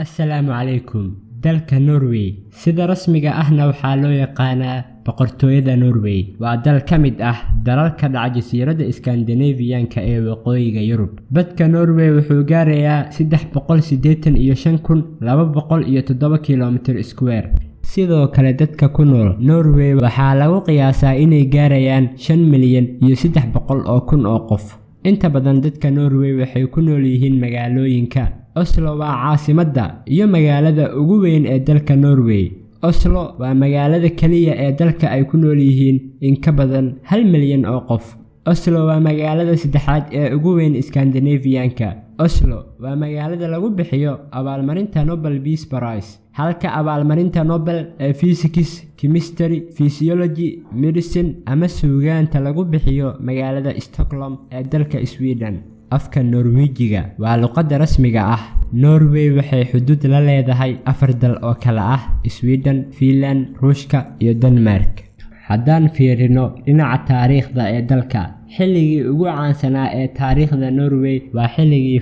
Assalaamu calaykum. Dalka Norway sida rasmiga ahna waxaa loo yaqaanaa boqortooyada Norway. Waa dal ka mid ah dalalka dhaca jasiiradda Scandinavian-ka ee waqooyiga Yurub. Badka Norway wuxuu gaarayaa 385,207 kiilomitir square. sidoo kale dadka ku nool Norway waxaa lagu qiyaasaa inay gaarayaan 5,300,000 oo qof. Inta badan dadka Norway waxay ku nool yihiin magaalooyinka Oslo waa caasimadda iyo magaalada ugu weyn ee dalka Norway. Oslo waa magaalada kaliya ee dalka ay ku nool yihiin in ka badan 1 milyan oo qof. Oslo waa magaalada saddexaad ee ugu weyn Scandinavian-ka. Oslo waa magaalada lagu bixiyo abaalmarinta Nobel Peace Prize, halka abaalmarinta Nobel ee Physics, Chemistry, Physiology, Medicine ama suugaanta lagu bixiyo magaalada Stockholm ee dalka Sweden. Afka Norwejiga waa luqadda rasmiga ah. Norway waxay xuduud la leedahay 4 dal oo kala ah Sweden, Finland, Ruushka iyo Denmark. Haddaan fiirino dhinaca taariikhda ee dalka, xilligii ugu caansanaa ee taariikhda Norway waa xilligii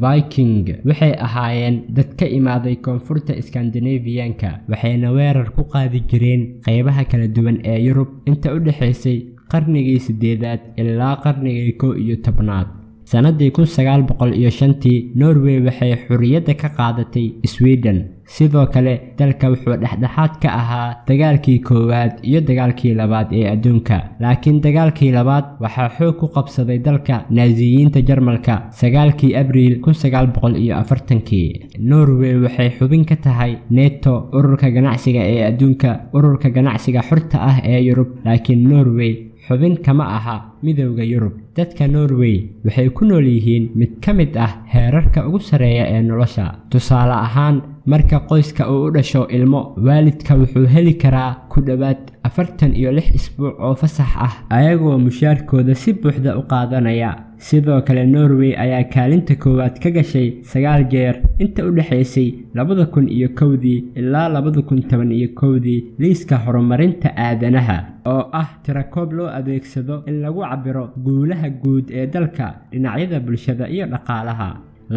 Viking waxay ahaayeen dad ka imaaday koonfurta Scandinavian-ka, waxayna weerar ku qaadi jireen qaybaha kala duwan ee Yurub inta u dhaxaysay qarnigii 8aad ilaa qarnigii 11aad. Sanadii 1905 Norway waxay xorriyadda ka qaadatay Sweden. Sidoo kale dalka wuxuu dhexdhexaad ka ahaa dagaalkii koowaad iyo dagaalkii labaad ee adduunka. Laakiin dagaalkii labaad waxaa xoog ku qabsaday dalka Naaziyiinta Jarmalka 9 Abriil 1940. Norway waxay xubin ka tahay NATO, ururka ganacsiga ee adduunka, ururka ganacsiga xorta ah ee Yurub. Laakiin Norway xubin kama aha midowga Yurub. Dadka Norway waxay ku nool yihiin mid ka mid ah heerarka ugu sareeya ee nolosha. Tusaale ahaan, marka qoyska uu u dhasho ilmo, waalidka wuxuu heli karaa ku dhawaad 46 isbuuc oo fasax ah ayagoo mushaarkooda si buuxda u qaadanaya. Sidoo kale Norway ayaa kaalinta koowaad ka gashay 9 jeer inta u dhaxaysay 2001 ilaa 2011 liiska horumarinta aadanaha, oo ah tirakoob loo adeegsado in lagu cabiro guulaha guud ee dalka dhinacyada bulshada iyo dhaqaalaha.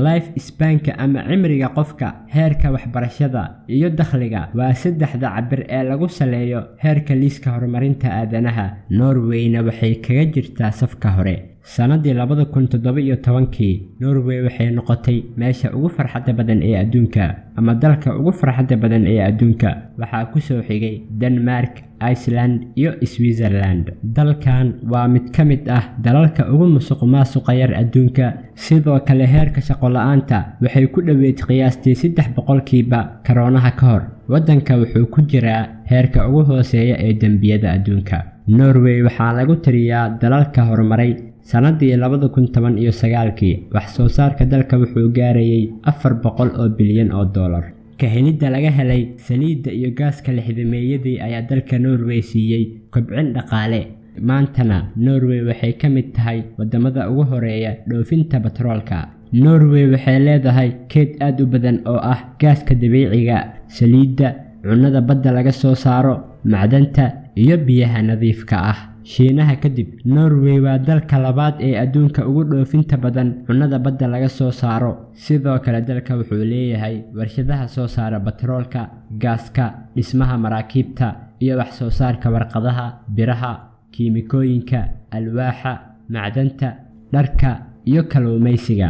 Life span-ka ama cimriga qofka, heerka waxbarashada iyo dakhliga waa 3 cabir ee lagu saleeyo heerka liiska horumarinta aadanaha. Norwayna waxay kaga jirtaa safka hore. Sanadii 2017 Norway waxay noqotay meesha ugu farxadda badan ee adduunka, ama dalka ugu farxadda badan ee adduunka. Waxaa ku soo xigay Denmark, Iceland iyo Switzerland. Dalkan waa mid ka mid ah dalalka ugu musuqmaasuqa yar adduunka. Sidoo kale heerka shaqo la'aanta waxay ku dhaweyd qiyaastii 3% karoonaha ka hor. Waddanka wuxuu ku jiraa heerka ugu hooseeya ee dambiyada adduunka. Norway waxaa lagu tiriyaa dalalka horumaray. Sanadii 2019 wax soo saarka dalka wuxuu gaarayay 400 bilyan oo dollar. Ka helidda laga helay saliidda iyo gaaska lixdameeyadii ayaa dalka Norway siiyay kobcin dhaqaale. Maantana Norway waxay ka mid tahay wadamada ugu horeeya dhoofinta batroolka. Norway waxay leedahay keyd aad u badan oo ah gaaska dabiiciga, saliidda, cunnada badda laga soo saaro, macdanta iyo biyaha nadiifka ah. Shiinaha kadib, Norway waa dalka labaad ee adduunka ugu dhoofinta badan cunnada badda laga soo saaro. Sidoo kale dalka wuxuu leeyahay warshadaha soo saara batroolka, gaaska, dhismaha maraakiibta iyo wax soo saarka warqadaha, biraha, kiimikooyinka, alwaaxa, macdanta, dharka iyo kalluumaysiga.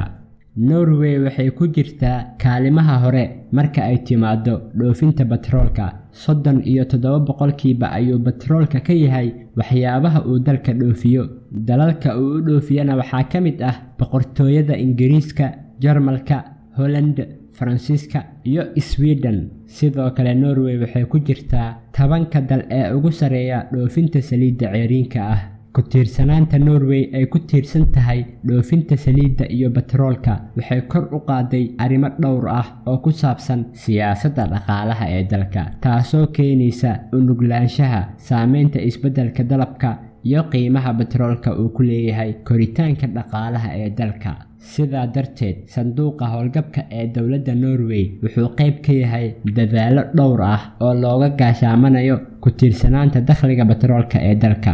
Norway waxay ku jirtaa kaalimaha hore marka ay timaado dhoofinta batroolka. 37% ayuu batroolka ka yahay waxyaabaha uu dalka dhoofiyo. Dalalka uu u dhoofiyana waxaa ka mid ah boqortooyada Ingiriiska, Jarmalka, Holland, Faransiiska iyo Sweden. Sidoo kale Norway waxay ku jirtaa 10 dal ee ugu sareeya dhoofinta saliidda ceeriinka ah. Ku tiirsanaanta Norway ay ku tiirsan tahay dhoofinta saliidda iyo batroolka waxay kor u qaaday arrimo dhowr ah oo ku saabsan siyaasadda dhaqaalaha ee dalka, taasoo keenaysa u nuglaanshaha saameynta isbeddelka dalabka iyo qiimaha batroolka uu ku leeyahay koritaanka dhaqaalaha ee dalka. Sidaa darteed, sanduuqa howlgabka ee dowladda Norway wuxuu qayb ka yahay dadaallo dhowr ah oo looga gaashaamanayo ku tiirsanaanta dakhliga batroolka ee dalka.